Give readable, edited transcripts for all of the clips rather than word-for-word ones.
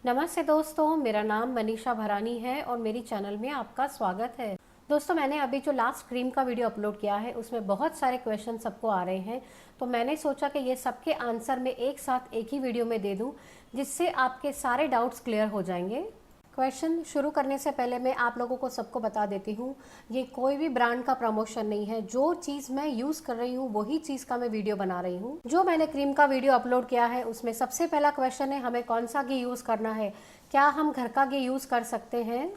नमस्ते दोस्तों, मेरा नाम मनीषा भरानी है और मेरी चैनल में आपका स्वागत है। दोस्तों, मैंने अभी जो लास्ट क्रीम का वीडियो अपलोड किया है उसमें बहुत सारे क्वेश्चन सबको आ रहे हैं, तो मैंने सोचा कि ये सबके आंसर मैं एक साथ एक ही वीडियो में दे दूं, जिससे आपके सारे डाउट्स क्लियर हो जाएंगे। क्वेश्चन शुरू करने से पहले मैं आप लोगों को सबको बता देती हूँ, ये कोई भी ब्रांड का प्रमोशन नहीं है। जो चीज़ मैं यूज़ कर रही हूँ वही चीज़ का मैं वीडियो बना रही हूँ। जो मैंने क्रीम का वीडियो अपलोड किया है उसमें सबसे पहला क्वेश्चन है, हमें कौन सा घी यूज़ करना है, क्या हम घर का घी यूज़ कर सकते हैं।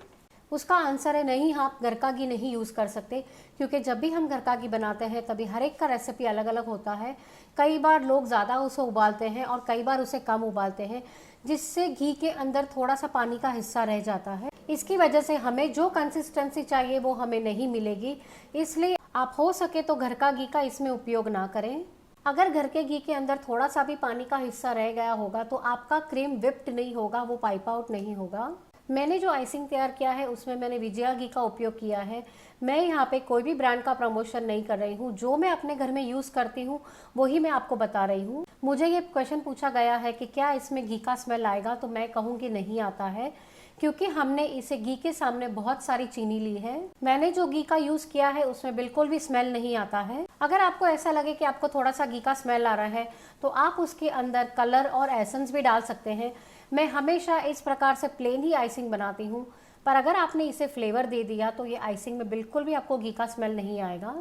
उसका आंसर है नहीं, आप घर का घी नहीं यूज़ कर सकते, क्योंकि जब भी हम घर का घी बनाते हैं तभी हर एक का रेसिपी अलग अलग होता है। कई बार लोग ज़्यादा उसे उबालते हैं और कई बार उसे कम उबालते हैं, जिससे घी के अंदर थोड़ा सा पानी का हिस्सा रह जाता है। इसकी वजह से हमें जो कंसिस्टेंसी चाहिए वो हमें नहीं मिलेगी। इसलिए आप हो सके तो घर का घी का इसमें उपयोग ना करें। अगर घर के घी के अंदर थोड़ा सा भी पानी का हिस्सा रह गया होगा तो आपका क्रीम विप्ड नहीं होगा, वो पाइप आउट नहीं होगा। मैंने जो आइसिंग तैयार किया है उसमें मैंने विजया घी का उपयोग किया है। मैं यहाँ पे कोई भी ब्रांड का प्रमोशन नहीं कर रही हूँ, जो मैं अपने घर में यूज़ करती हूँ वही मैं आपको बता रही हूँ। मुझे ये क्वेश्चन पूछा गया है कि क्या इसमें घी का स्मेल आएगा, तो मैं कहूँगी नहीं आता है, क्योंकि हमने इसे घी के सामने बहुत सारी चीनी ली है। मैंने जो घी का यूज़ किया है उसमें बिल्कुल भी स्मेल नहीं आता है। अगर आपको ऐसा लगे कि आपको थोड़ा सा घी का स्मेल आ रहा है तो आप उसके अंदर कलर और एसेंस भी डाल सकते हैं। मैं हमेशा इस प्रकार से प्लेन ही आइसिंग बनाती हूँ, पर अगर आपने इसे फ्लेवर दे दिया तो ये आइसिंग में बिल्कुल भी आपको घी का स्मेल नहीं आएगा।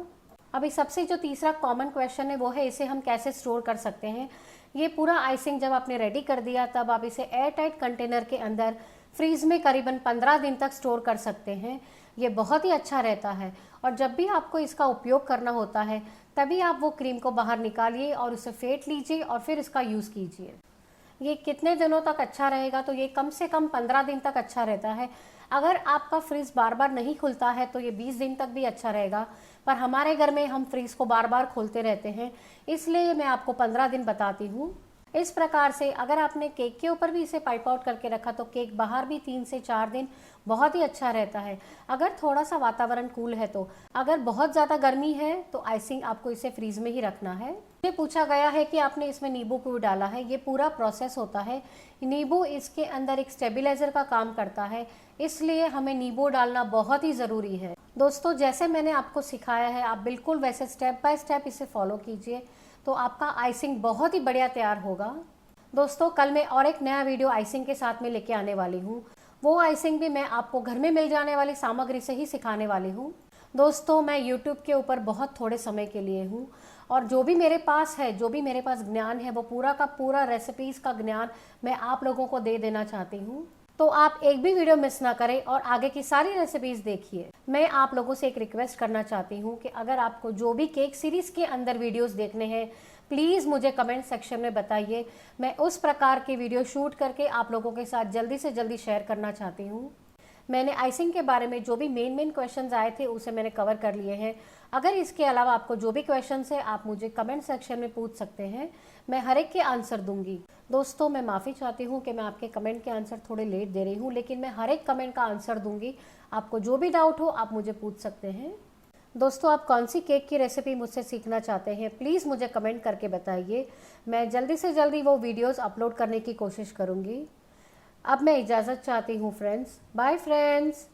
अभी सबसे जो तीसरा कॉमन क्वेश्चन है वो है, इसे हम कैसे स्टोर कर सकते हैं। ये पूरा आइसिंग जब आपने रेडी कर दिया तब आप इसे एयर टाइट कंटेनर के अंदर फ्रीज में करीबन 15 दिन तक स्टोर कर सकते हैं। ये बहुत ही अच्छा रहता है और जब भी आपको इसका उपयोग करना होता है तभी आप वो क्रीम को बाहर निकालिए और उसे फेंट लीजिए और फिर इसका यूज़ कीजिए। ये कितने दिनों तक अच्छा रहेगा, तो ये कम से कम 15 दिन तक अच्छा रहता है। अगर आपका फ्रिज बार बार नहीं खुलता है तो ये 20 दिन तक भी अच्छा रहेगा, पर हमारे घर में हम फ्रिज को बार बार खोलते रहते हैं, इसलिए मैं आपको 15 दिन बताती हूँ। इस प्रकार से अगर आपने केक के ऊपर भी इसे पाइप आउट करके रखा तो केक बाहर भी 3 से 4 दिन बहुत ही अच्छा रहता है, अगर थोड़ा सा वातावरण कूल है तो। अगर बहुत ज़्यादा गर्मी है तो आइसिंग आपको इसे फ्रीज में ही रखना है। ये पूछा गया है कि आपने इसमें नींबू क्यों डाला है। ये पूरा प्रोसेस होता है, नींबू इसके अंदर एक स्टेबलाइजर का काम करता है, इसलिए हमें नींबू डालना बहुत ही ज़रूरी है। दोस्तों, जैसे मैंने आपको सिखाया है आप बिल्कुल वैसे स्टेप बाय स्टेप इसे फॉलो कीजिए, तो आपका आइसिंग बहुत ही बढ़िया तैयार होगा। दोस्तों, कल मैं और एक नया वीडियो आइसिंग के साथ में लेके आने वाली हूँ। वो आइसिंग भी मैं आपको घर में मिल जाने वाली सामग्री से ही सिखाने वाली हूँ। दोस्तों, मैं YouTube के ऊपर बहुत थोड़े समय के लिए हूँ और जो भी मेरे पास है, जो भी मेरे पास ज्ञान है, वो पूरा का पूरा रेसिपीज़ का ज्ञान मैं आप लोगों को दे देना चाहती हूँ। तो आप एक भी वीडियो मिस ना करें और आगे की सारी रेसिपीज़ देखिए। मैं आप लोगों से एक रिक्वेस्ट करना चाहती हूँ कि अगर आपको जो भी केक सीरीज़ के अंदर वीडियोस देखने हैं, प्लीज़ मुझे कमेंट सेक्शन में बताइए। मैं उस प्रकार के वीडियो शूट करके आप लोगों के साथ जल्दी से जल्दी शेयर करना चाहती हूँ। मैंने आइसिंग के बारे में जो भी मेन क्वेश्चंस आए थे उसे मैंने कवर कर लिए हैं। अगर इसके अलावा आपको जो भी क्वेश्चंस है आप मुझे कमेंट सेक्शन में पूछ सकते हैं, मैं हर एक के आंसर दूंगी। दोस्तों, मैं माफ़ी चाहती हूँ कि मैं आपके कमेंट के आंसर थोड़े लेट दे रही हूँ, लेकिन मैं हर एक कमेंट का आंसर दूंगी। आपको जो भी डाउट हो आप मुझे पूछ सकते हैं। दोस्तों, आप कौन सी केक की रेसिपी मुझसे सीखना चाहते हैं प्लीज़ मुझे कमेंट करके बताइए। मैं जल्दी से जल्दी वो वीडियोज़ अपलोड करने की कोशिश करूँगी। अब मैं इजाज़त चाहती हूँ फ्रेंड्स। Bye friends.